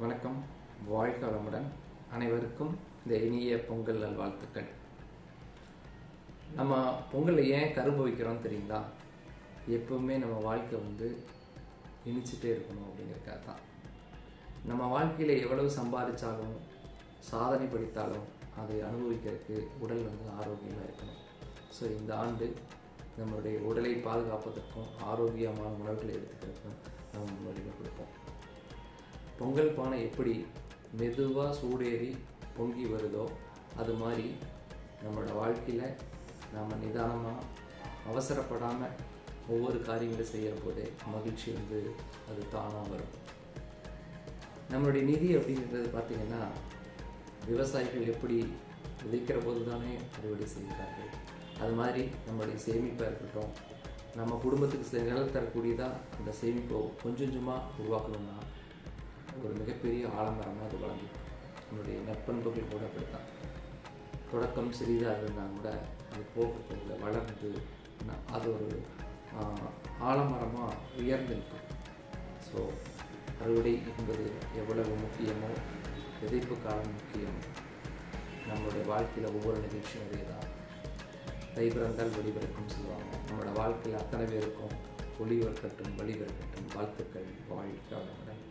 வணக்கம், வாழ்க வளமுடன். அனைவருக்கும் இந்த இனிய பொங்கல் நல்வாழ்த்துக்கள். நம்ம பொங்கலில் ஏன் கரும்பு வைக்கிறோம் தெரியுங்களா? எப்பவுமே நம்ம வாழ்க்கை இனிச்சிட்டே இருக்கணும் அப்படிங்கிறக்காக தான். நம்ம வாழ்க்கையில் எவ்வளவு சம்பாதிச்சாலும் சாதனை படித்தாலும் அதை அனுபவிக்கிறதுக்கு உடல் ஆரோக்கியமாக இருக்கணும். ஸோ இந்த ஆண்டு நம்மளுடைய உடலை பாதுகாப்பதற்கும் ஆரோக்கியமான உணவுகளை எடுத்துக்கிறதுக்கும் நம்ம முன்னுரிமை கொடுப்போம். பொங்கல் பானை எப்படி மெதுவாக சூடேறி பொங்கி வருதோ அது மாதிரி நம்மளோட வாழ்க்கையில் நம்ம நிதானமாக அவசரப்படாமல் ஒவ்வொரு காரியங்களும் செய்கிற போதே மகிழ்ச்சி அது தானாக வரும். நம்மளுடைய நிதி அப்படிங்கிறது பார்த்திங்கன்னா, விவசாயிகள் எப்படி விதைக்கிற போது தானே அறுவடை செய்கிறார்கள். அது மாதிரி நம்மளுடைய சேமிப்பாக இருக்கட்டும், நம்ம குடும்பத்துக்கு நிழல் தரக்கூடியதாக அந்த சேமிப்பை கொஞ்சம் கொஞ்சமாக உருவாக்கணும்னா ஒரு மிகப்பெரிய ஆலமரமாக அது வளர்ந்து, நம்மளுடைய நற்பண்புகள் கூட அப்படித்தான். தொடக்கம் சிறிதாக இருந்தால் கூட அது போக வளர்ந்து அது ஒரு ஆலமரமாக உயர்ந்து நிற்கும். ஸோ அறுவடை என்பது எவ்வளவு முக்கியமோ விதைப்பு காலம் முக்கியம். நம்மளுடைய வாழ்க்கையில் ஒவ்வொரு நிகழ்ச்சியும் அதே தான். தை பிறந்தால் வெளிபிறக்கும் சொல்லுவாங்க. நம்மளோட வாழ்க்கையில் அத்தனை பேருக்கும் ஒளி வரக்கட்டும், வழி வரக்கட்டும். வாழ்த்துக்கள். வாழ்க வளமுடன்.